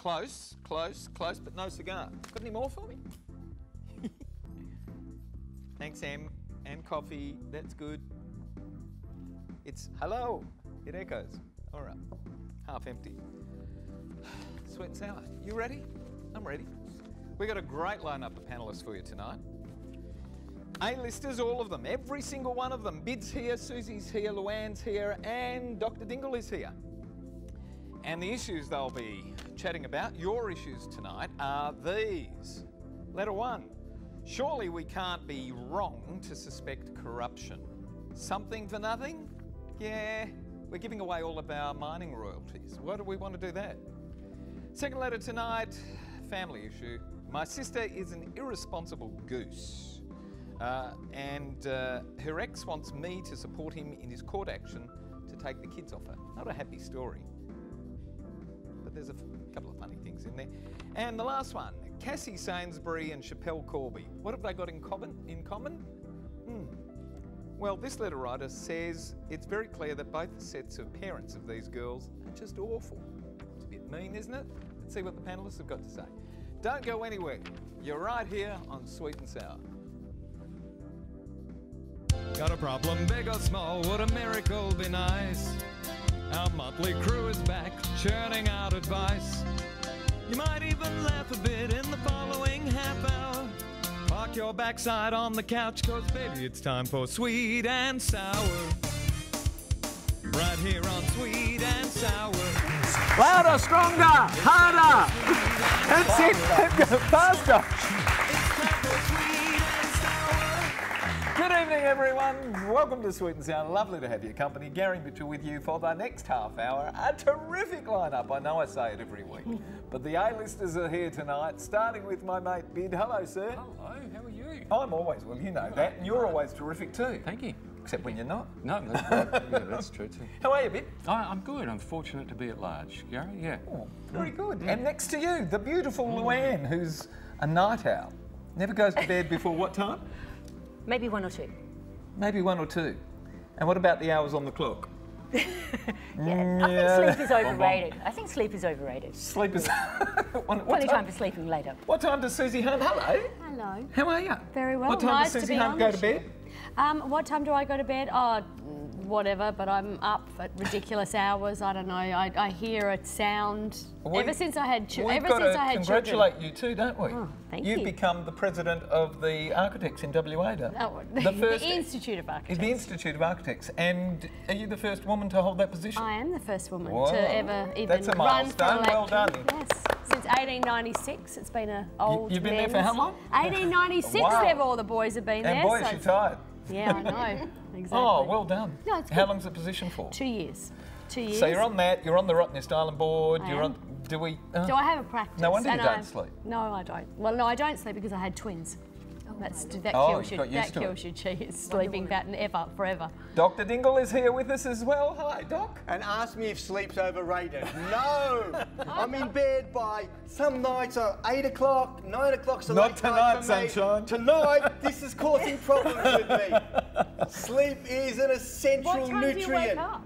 Close, close, close, but no cigar. Got any more for me? Thanks, Em. And coffee, that's good. It's hello. It echoes. All right, half empty. Sweet and sour. You ready? I'm ready. We've got a great lineup of panellists for you tonight. A-listers, all of them, every single one of them. Bid's here, Susie's here, Louanne's here, and Dr. Dingle is here. And the issues they'll be chatting about, your issues tonight, are these. Letter 1. Surely we can't be wrong to suspect corruption. Something for nothing? Yeah, we're giving away all of our mining royalties. Why do we want to do that? Second letter tonight, family issue. My sister is an irresponsible goose. And her ex wants me to support him in his court action to take the kids off her. Not a happy story. But there's a couple of funny things in there. And the last one, Cassie Sainsbury and Schapelle Corby. What have they got in common? Well, this letter writer says it's very clear that both sets of parents of these girls are just awful. It's a bit mean, isn't it? Let's see what the panellists have got to say. Don't go anywhere. You're right here on Sweet and Sour. Got a problem, big or small, would a miracle be nice? Our motley crew is back, churning out advice. You might even laugh a bit in the following half hour. Park your backside on the couch, cause baby it's time for Sweet and Sour. Right here on Sweet and Sour. Louder, stronger, harder! That's it, faster! Good evening, everyone. Welcome to Sweet and Sour. Lovely to have your company. Gary Mitchell with you for the next half hour. A terrific lineup. I know I say it every week, but the A-listers are here tonight, starting with my mate Bid. Hello, sir. Hello, how are you? I'm always, well, you know that, and you're always terrific too. Thank you. Except when you're not. No, that's right. Yeah, that's true too. How are you, Bid? I'm good. I'm fortunate to be at large, Gary. Yeah. Oh, very good. And next to you, the beautiful Louanne, who's a night owl. Never goes to bed before what time? Maybe 1 or 2. Maybe 1 or 2. And what about the hours on the clock? I think sleep is overrated. I think sleep is overrated. Sleep is... Plenty time for sleeping later. What time does Suzie Hunt? Hello. Hello. How are you? Very well. What time nice does to Suzie be Hunt on go the to bed? What time do I go to bed? Oh, whatever, but I'm up at ridiculous hours. I don't know. I hear a sound. Ever since I had children. We've got to congratulate you too, don't we? Oh, thank you. You've become the president of the architects in WA, don't you? Oh, the Institute of Architects. The Institute of Architects. And are you the first woman to hold that position? I am the first woman Whoa. to ever even That's a run for milestone. election. Well done. Yes. Since 1896, it's been an old You've been there for how long? 1896, Wow. all the boys have been there. And boys, so you're tired. yeah, I know. Exactly. Oh, well done. No, it's How good. long's the position for? 2 years. 2 years. So you're on that, you're on the Rottnest Island board, I you're am. on... Do we... Do I have a practice? No wonder you And don't sleep. No, I don't. Well, no, I don't sleep because I had twins. That Oh, kills you you. got used That to kills your sleeping pattern forever. Dr. Dingle is here with us as well. Hi, Doc. And ask me if sleep's overrated. No! I'm in bed by some nights are 8 o'clock, 9 o'clock's a Not late tonight, night for me. sunshine. Tonight, this is causing problems with me. Sleep is an essential What time nutrient. do you wake up?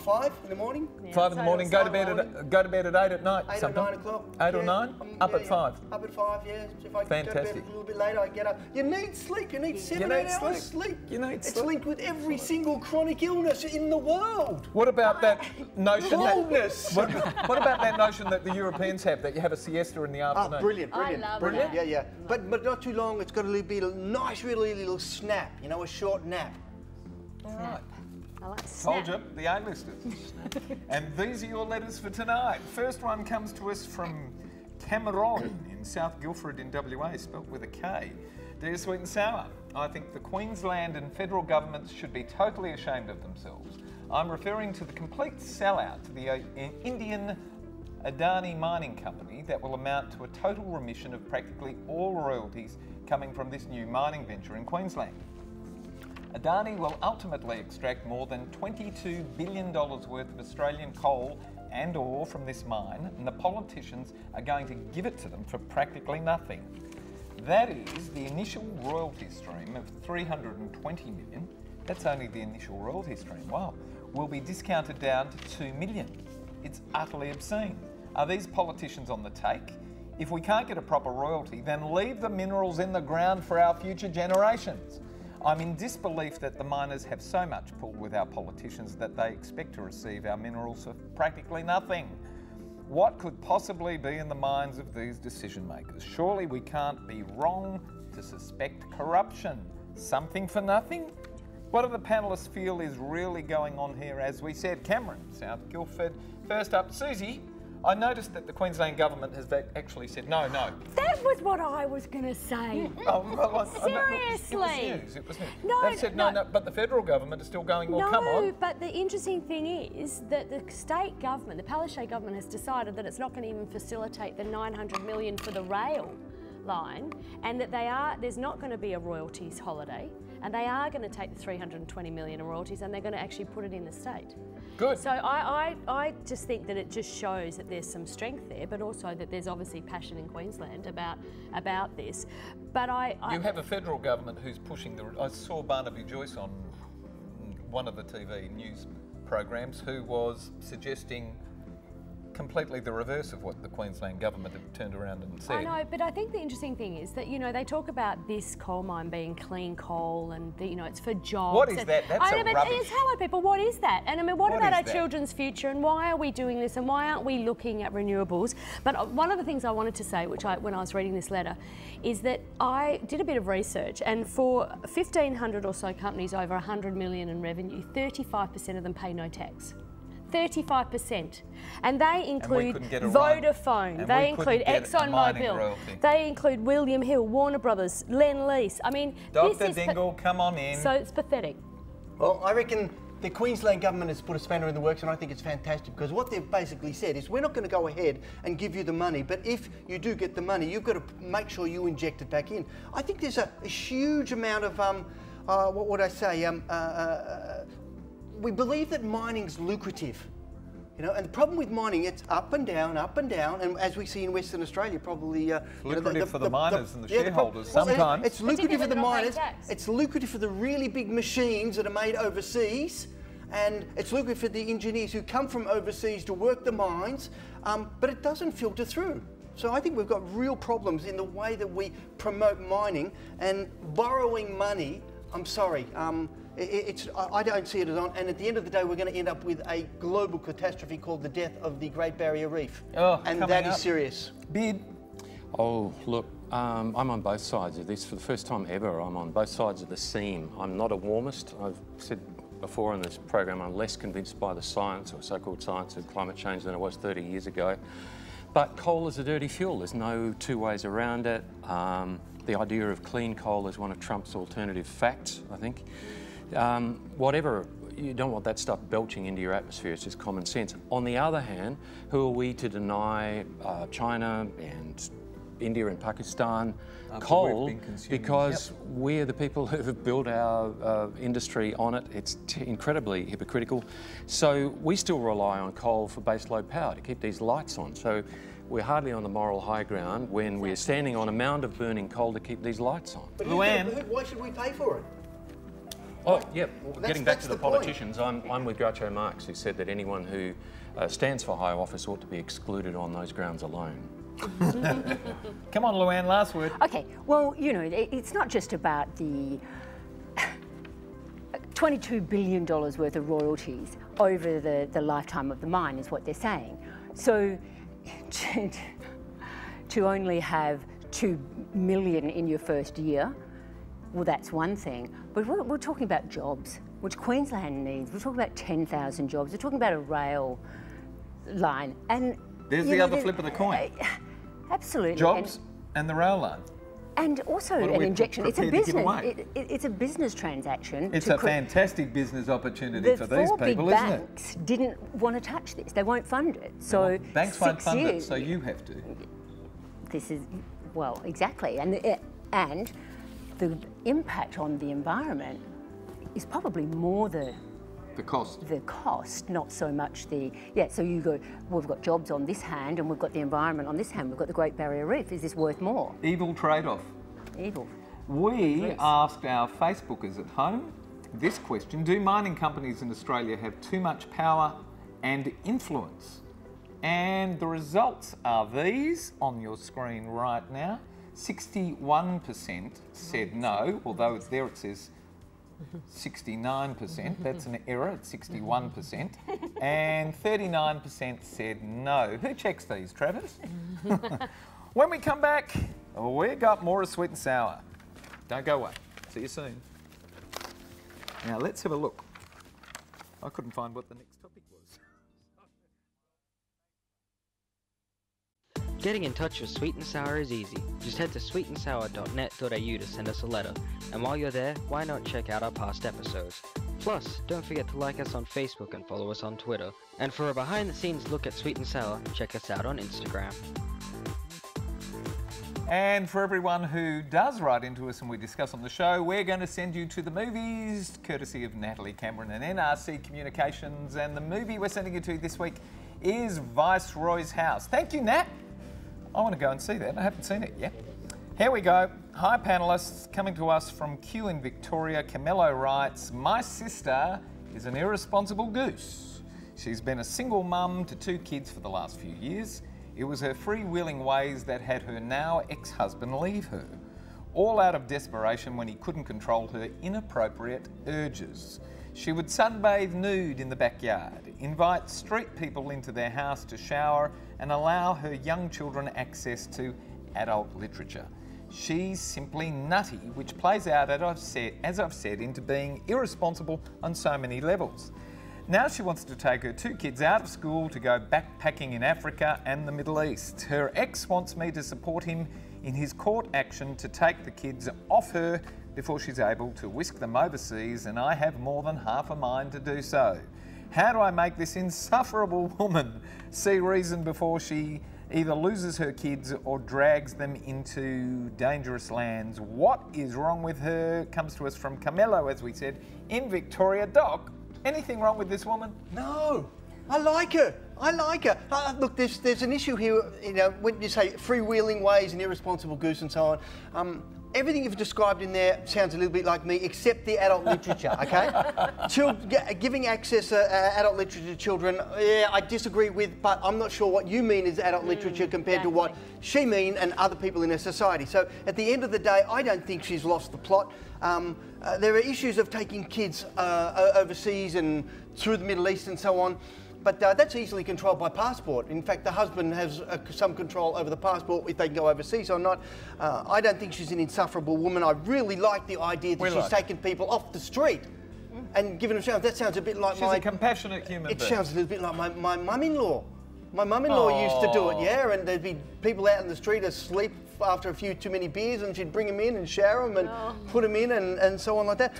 5 in the morning. Yeah, 5 in the morning, go to bed at 8 at night. 8 or sometime. 9 o'clock. 8 or 9? Up at 5. Up at 5, yeah. If I go to bed Fantastic. a little bit later, I get up. You need sleep. You need 7 need 8 hours sleep. You need It's sleep. linked with every single chronic illness in the world. What about that notion Baldness. that... What about that notion that the Europeans have, that you have a siesta in the afternoon? Oh, brilliant, I brilliant. love brilliant. that. Yeah. But not too long. It's got to be a nice, really little snap. You know, a short nap. All right. I like Told snap. you, the A-listers. And these are your letters for tonight. First one comes to us from Cameron in South Guildford in WA, spelt with a K. Dear Sweet and Sour, I think the Queensland and federal governments should be totally ashamed of themselves. I'm referring to the complete sellout to the Indian Adani mining company that will amount to a total remission of practically all royalties coming from this new mining venture in Queensland. Adani will ultimately extract more than $22 billion worth of Australian coal and ore from this mine, and the politicians are going to give it to them for practically nothing. That is, the initial royalty stream of $320 million, that's only the initial royalty stream, wow, will be discounted down to $2 million. It's utterly obscene. Are these politicians on the take? If we can't get a proper royalty, then leave the minerals in the ground for our future generations. I'm in disbelief that the miners have so much pull with our politicians that they expect to receive our minerals for practically nothing. What could possibly be in the minds of these decision makers? Surely we can't be wrong to suspect corruption. Something for nothing? What do the panellists feel is really going on here? As we said, Cameron, South Guildford. First up, Suzie. I noticed that the Queensland government has actually said no. That was what I was going to say. Seriously. It was news. No, They've said no, but the federal government is still going, well, come on. No, but the interesting thing is that the state government, the Palaszczuk government, has decided that it's not going to even facilitate the $900 million for the rail line, and that there's not going to be a royalties holiday, and they are going to take the $320 million in royalties, and they're going to actually put it in the state. Good. So I just think that it just shows that there's some strength there, but also that there's obviously passion in Queensland about this. But you have a federal government who's pushing I saw Barnaby Joyce on one of the TV news programs who was suggesting completely the reverse of what the Queensland government have turned around and said. I know, but I think the interesting thing is that, you know, they talk about this coal mine being clean coal and, you know, it's for jobs. What is that? That's a rubbish. Hello, people, what is that? And I mean, what about our children's future, and why are we doing this, and why aren't we looking at renewables? But one of the things I wanted to say, when I was reading this letter, is that I did a bit of research, and for 1,500 or so companies over 100 million in revenue, 35% of them pay no tax. 35%, and they include Vodafone, they include ExxonMobil, they include William Hill, Warner Brothers, Lend-Lease. I mean, Dr. Dingle, come on in. So it's pathetic. Well, I reckon the Queensland government has put a spanner in the works, and I think it's fantastic, because what they've basically said is we're not going to go ahead and give you the money, but if you do get the money, you've got to make sure you inject it back in. I think there's a huge amount of what would I say? We believe that mining's lucrative, you know, and the problem with mining, it's up and down, and as we see in Western Australia, probably lucrative for the miners and the shareholders. Sometimes it's lucrative for the miners. It's lucrative for the really big machines that are made overseas, and it's lucrative for the engineers who come from overseas to work the mines. But it doesn't filter through. So I think we've got real problems in the way that we promote mining and borrowing money. I'm sorry. I don't see it as on, and at the end of the day, we're going to end up with a global catastrophe called the death of the Great Barrier Reef. Oh, and that is serious. Bid. Oh, look, I'm on both sides of this. For the first time ever, I'm on both sides of the seam. I'm not a warmist. I've said before in this program, I'm less convinced by the science, or so-called science, of climate change than I was 30 years ago. But coal is a dirty fuel. There's no two ways around it. The idea of clean coal is one of Trump's alternative facts, I think. Whatever, you don't want that stuff belching into your atmosphere, it's just common sense. On the other hand, who are we to deny China and India and Pakistan coal, because we're the people who have built our industry on it. It's incredibly hypocritical. So we still rely on coal for baseload power to keep these lights on. So we're hardly on the moral high ground when we're standing on a mound of burning coal to keep these lights on. But Louanne, why should we pay for it? Oh, yeah. Getting back to the politicians, I'm with Groucho Marx, who said that anyone who stands for high office ought to be excluded on those grounds alone. Come on, Louanne, last word. Okay, well, you know, it's not just about the $22 billion worth of royalties over the lifetime of the mine is what they're saying. So to only have $2 million in your first year, well, that's one thing. But we're talking about jobs, which Queensland needs. We're talking about 10,000 jobs. We're talking about a rail line. And there's the other flip of the coin. Absolutely. Jobs and the rail line. And also an injection. It's a business. It's a business transaction. It's a fantastic business opportunity for these people, isn't it? The 4 big banks didn't want to touch this. They won't fund it. So banks won't fund it, so you have to. This is, well, exactly. And the impact on the environment is probably more the cost. The cost, not so much the, so you go, well, we've got jobs on this hand and we've got the environment on this hand, we've got the Great Barrier Reef, is this worth more? Evil trade-off. Evil. We asked our Facebookers at home this question: do mining companies in Australia have too much power and influence? And the results are these on your screen right now. 61% said no, although it's there it says 69%. That's an error, it's 61%. And 39% said no. Who checks these, Travis? When we come back, we've got more of Sweet and Sour. Don't go away. See you soon. Now let's have a look. I couldn't find what the next topic was. Getting in touch with Sweet and Sour is easy. Just head to sweetandsour.net.au to send us a letter. And while you're there, why not check out our past episodes? Plus, don't forget to like us on Facebook and follow us on Twitter. And for a behind-the-scenes look at Sweet and Sour, check us out on Instagram. And for everyone who does write into us and we discuss on the show, we're going to send you to the movies, courtesy of Natalie Cameron and NRC Communications. And the movie we're sending you to this week is Viceroy's House. Thank you, Nat. I want to go and see that. I haven't seen it yet. Here we go. Hi, panellists. Coming to us from Q in Victoria, Camillo writes, my sister is an irresponsible goose. She's been a single mum to 2 kids for the last few years. It was her freewheeling ways that had her now ex-husband leave her, all out of desperation when he couldn't control her inappropriate urges. She would sunbathe nude in the backyard, invite street people into their house to shower, and allow her young children access to adult literature. She's simply nutty, which plays out, as I've said, into being irresponsible on so many levels. Now she wants to take her 2 kids out of school to go backpacking in Africa and the Middle East. Her ex wants me to support him in his court action to take the kids off her before she's able to whisk them overseas, and I have more than half a mind to do so. How do I make this insufferable woman see reason before she either loses her kids or drags them into dangerous lands? What is wrong with her? Comes to us from Camillo, as we said, in Victoria. Doc, anything wrong with this woman? No, I like her. I like her. Look, there's an issue here, you know, when you say freewheeling ways and irresponsible goose and so on. Everything you've described in there sounds a little bit like me, except the adult literature, okay? Giving access to adult literature to children, yeah, I disagree with, but I'm not sure what you mean is adult literature compared to what she means and other people in her society. So at the end of the day, I don't think she's lost the plot. There are issues of taking kids overseas and through the Middle East and so on. But that's easily controlled by passport. In fact, the husband has some control over the passport if they can go overseas or not. I don't think she's an insufferable woman. I really like the idea that she's taken people off the street and given them shelter. That sounds a bit like she's a compassionate human being. It sounds a little bit like my mum-in-law. My mum-in-law used to do it, yeah, and there'd be people out in the street asleep after a few too many beers, and she'd bring them in and shower them and put them in and so on like that.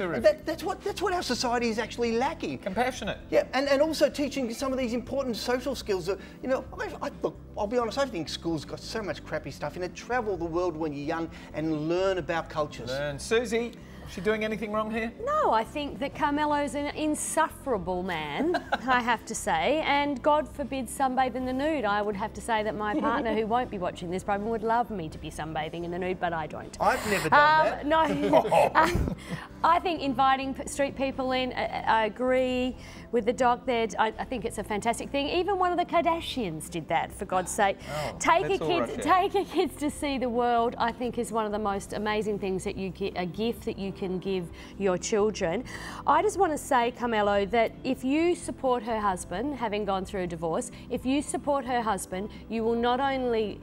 That's what our society is actually lacking. Compassionate. Yeah, and also teaching some of these important social skills. That, you know, look, I'll be honest, I think school's got so much crappy stuff in it. Travel the world when you're young and learn about cultures. Susie, is she doing anything wrong here? No, I think that Carmelo's an insufferable man, I have to say, and God forbid sunbathe in the nude. I would have to say that my partner, who won't be watching this program, would love me to be sunbathing in the nude, but I don't. I've never done that. No, I think inviting street people in, I agree with the doc there. I think it's a fantastic thing. Even one of the Kardashians did that, for God's sake. Take your kids to see the world, I think, is one of the most amazing things that you get, a gift that you can give your children. I just want to say, Carmelo, that if you support her husband, having gone through a divorce, if you support her husband, you will not only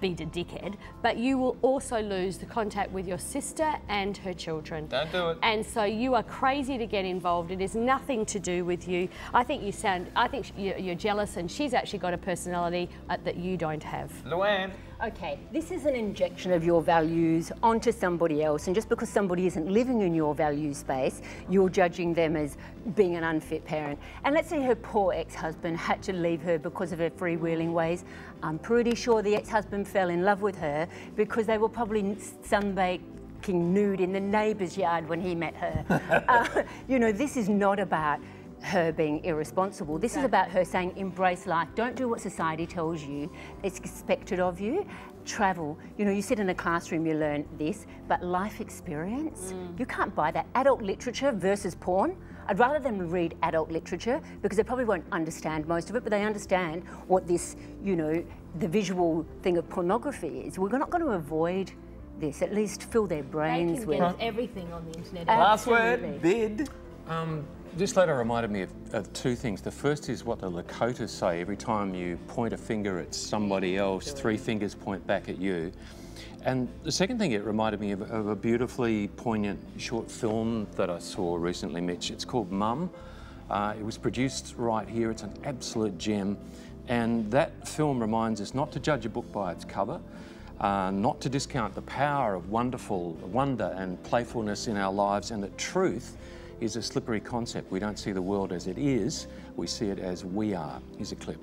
be a dickhead, but you will also lose the contact with your sister and her children. Don't do it. And so you are crazy to get involved. It is nothing to do with you. I think you're jealous, and she's actually got a personality that you don't have. Louanne. Okay, this is an injection of your values onto somebody else, and just because somebody isn't living in your value space, you're judging them as being an unfit parent. And let's say her poor ex-husband had to leave her because of her freewheeling ways. I'm pretty sure the ex-husband fell in love with her because they were probably sunbaking nude in the neighbour's yard when he met her. You know, this is not about her being irresponsible. This is about her saying, embrace life. Don't do what society tells you it's expected of you. Travel. You know, you sit in a classroom, you learn this, but life experience, you can't buy that. Adult literature versus porn. I'd rather them read adult literature, because they probably won't understand most of it, but they understand what this, you know, the visual thing of pornography is. We're not going to avoid this, at least fill their brains with. They can get everything on the internet. Last word, bid. This letter reminded me of two things. The first is what the Lakotas say. Every time you point a finger at somebody else, 3 fingers point back at you. And the second thing, it reminded me of a beautifully poignant short film that I saw recently, Mitch. It's called Mum. It was produced right here. It's an absolute gem. And that film reminds us not to judge a book by its cover, not to discount the power of wonder and playfulness in our lives, and that truth is a slippery concept. We don't see the world as it is, we see it as we are. Here's a clip.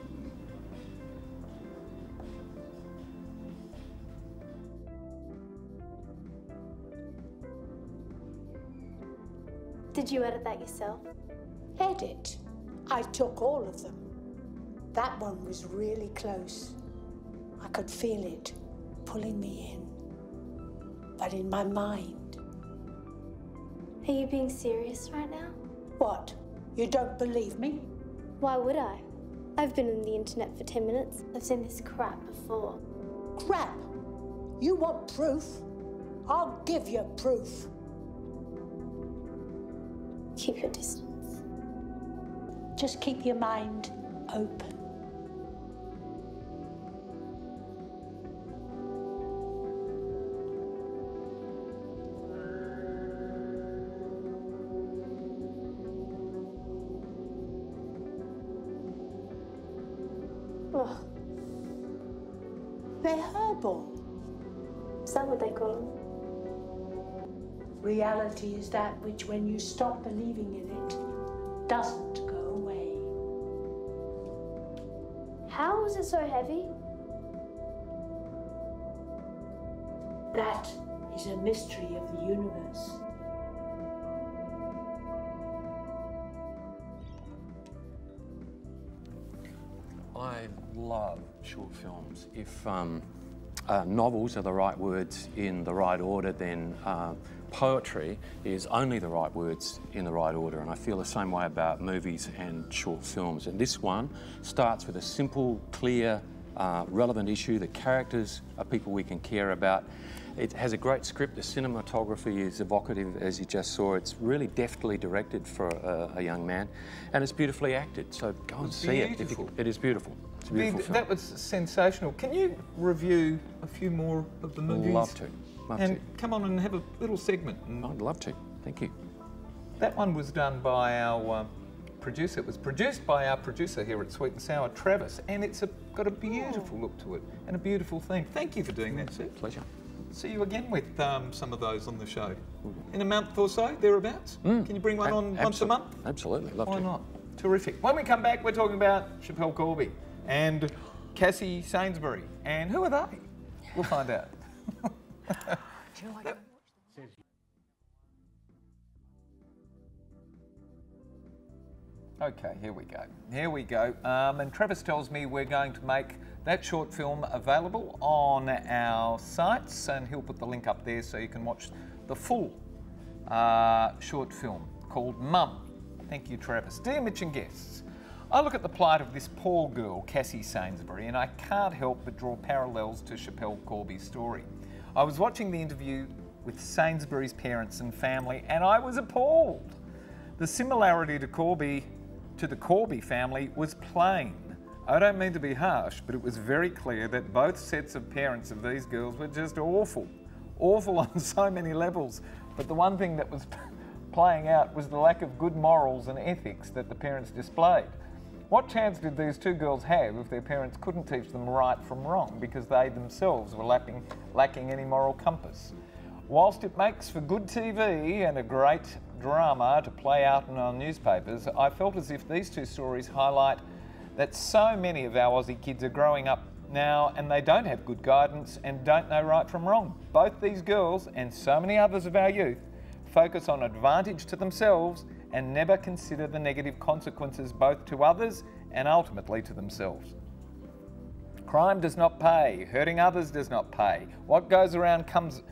Did you edit that yourself? Edit? I took all of them. That one was really close. I could feel it pulling me in. But in my mind... Are you being serious right now? What? You don't believe me? Why would I? I've been on the internet for 10 minutes. I've seen this crap before. Crap? You want proof? I'll give you proof. Keep your distance. Just keep your mind open. Oh. They're herbal. Is that what they call them? Reality is that which, when you stop believing in it, doesn't go away. How is it so heavy? That is a mystery of the universe. I love short films. If novels are the right words in the right order, then poetry is only the right words in the right order, and I feel the same way about movies and short films. And this one starts with a simple, clear, relevant issue. The characters are people we can care about. It has a great script. The cinematography is evocative, as you just saw. It's really deftly directed for a young man, and it's beautifully acted. So go and see it. It is beautiful. It's a beautiful film. That was sensational. Can you review a few more of the movies? Love to. And come on and have a little segment. I'd love to. Thank you. That one was done by our producer. It was produced by our producer here at Sweet and Sour, Travis, and it's got a beautiful look to it and a beautiful theme. Thank you for doing that, Sue. Pleasure. See you again with some of those on the show. In a month or so, thereabouts? Can you bring one on once a month? Absolutely, love to. Why not? Terrific. When we come back, we're talking about Schapelle Corby and Cassie Sainsbury. And who are they? We'll find out. Okay, here we go. Here we go. And Travis tells me we're going to make that short film available on our sites, and he'll put the link up there so you can watch the full short film called Mum. Thank you, Travis. Dear Mitch and guests, I look at the plight of this poor girl, Cassie Sainsbury, and I can't help but draw parallels to Schapelle Corby's story. I was watching the interview with Sainsbury's parents and family, and I was appalled. The similarity to the Corby family was plain. I don't mean to be harsh, but it was very clear that both sets of parents of these girls were just awful. Awful on so many levels. But the one thing that was playing out was the lack of good morals and ethics that the parents displayed. What chance did these two girls have if their parents couldn't teach them right from wrong because they themselves were lacking any moral compass? Whilst it makes for good TV and a great drama to play out in our newspapers, I felt as if these two stories highlight that so many of our Aussie kids are growing up now and they don't have good guidance and don't know right from wrong. Both these girls and so many others of our youth focus on advantage to themselves and never consider the negative consequences both to others and ultimately to themselves. Crime does not pay. Hurting others does not pay. What goes around comes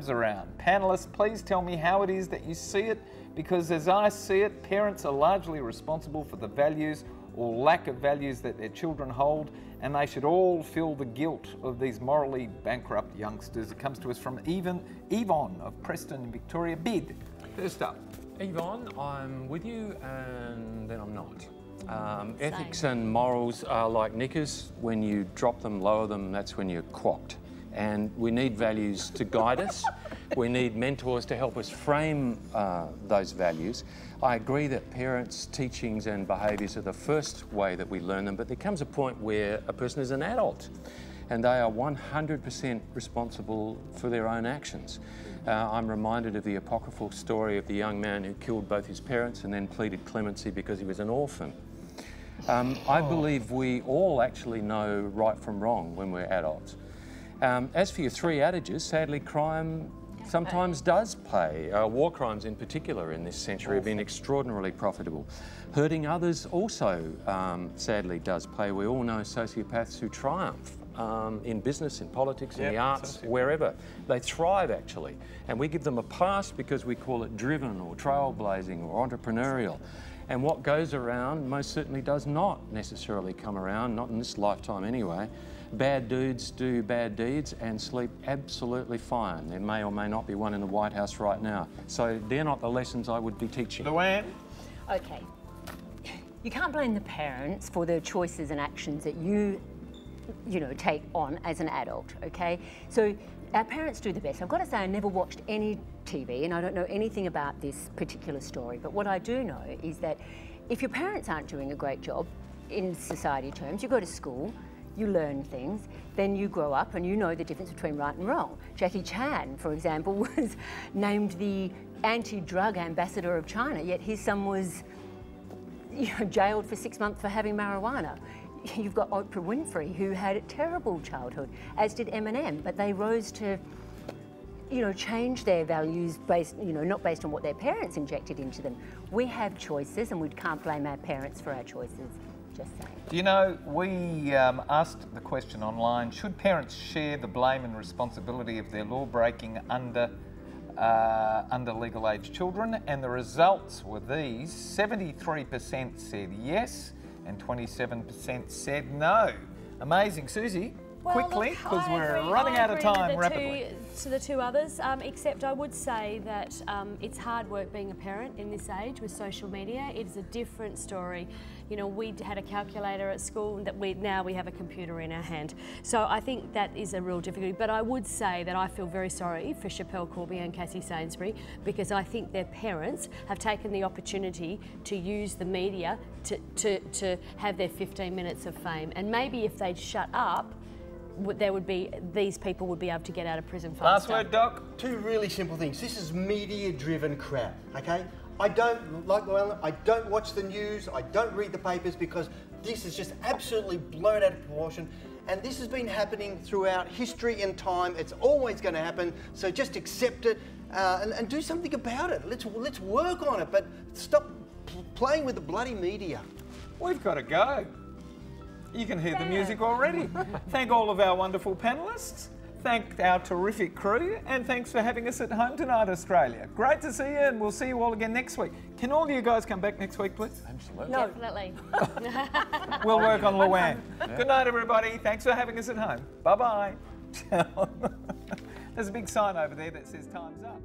around. Panellists, please tell me how it is that you see it because as I see it, parents are largely responsible for the values or lack of values that their children hold, and they should all feel the guilt of these morally bankrupt youngsters. It comes to us from Yvonne of Preston in Victoria. Bid, first up. Yvonne, I'm with you and then I'm not. Ethics and morals are like knickers. When you drop them, lower them, that's when you're quacked. And we need values to guide us. We need mentors to help us frame those values. I agree that parents' teachings and behaviours are the first way that we learn them, but there comes a point where a person is an adult and they are 100% responsible for their own actions. I'm reminded of the apocryphal story of the young man who killed both his parents and then pleaded clemency because he was an orphan. I believe we all actually know right from wrong when we're adults. As for your three adages, sadly crime sometimes does pay. War crimes in particular in this century have been extraordinarily profitable. Hurting others also sadly does pay. We all know sociopaths who triumph in business, in politics, in the arts, wherever. They thrive actually. And we give them a pass because we call it driven or trailblazing or entrepreneurial. And what goes around most certainly does not necessarily come around, not in this lifetime anyway. Bad dudes do bad deeds and sleep absolutely fine. There may or may not be one in the White House right now. So they're not the lessons I would be teaching. Louanne? Okay. You can't blame the parents for the choices and actions that you take on as an adult, okay? So our parents do the best. I've got to say, I never watched any TV and I don't know anything about this particular story, but what I do know is that if your parents aren't doing a great job in society terms, you go to school, you learn things, then you grow up and you know the difference between right and wrong. Jackie Chan, for example, was named the anti-drug ambassador of China, yet his son was jailed for 6 months for having marijuana. You've got Oprah Winfrey, who had a terrible childhood, as did Eminem, but they rose to, change their values based, not based on what their parents injected into them. We have choices and we can't blame our parents for our choices. Just saying. Do you know, we asked the question online, should parents share the blame and responsibility of their law-breaking under legal age children? And the results were these. 73% said yes and 27% said no. Amazing. Suzie, quickly, because we're running out of time rapidly. To the two others, except I would say that it's hard work being a parent in this age with social media. It's a different story. We had a calculator at school, that now we have a computer in our hand. So I think that is a real difficulty. But I would say that I feel very sorry for Schapelle Corby and Cassie Sainsbury, because I think their parents have taken the opportunity to use the media to have their 15 minutes of fame. And maybe if they'd shut up, these people would be able to get out of prison faster. Last word, Doc. Two really simple things. This is media-driven crap, okay? I don't, like Louanne, I don't watch the news, I don't read the papers, because this is just absolutely blown out of proportion. And this has been happening throughout history and time. It's always going to happen, so just accept it and do something about it. Let's work on it, but stop playing with the bloody media. We've got to go. You can hear the music already. Thank all of our wonderful panellists. Thank our terrific crew, and thanks for having us at home tonight, Australia. Great to see you, and we'll see you all again next week. Can all of you guys come back next week, please? Absolutely. No. Definitely. We'll work on Louanne. Good night, everybody. Thanks for having us at home. Bye-bye. There's a big sign over there that says time's up.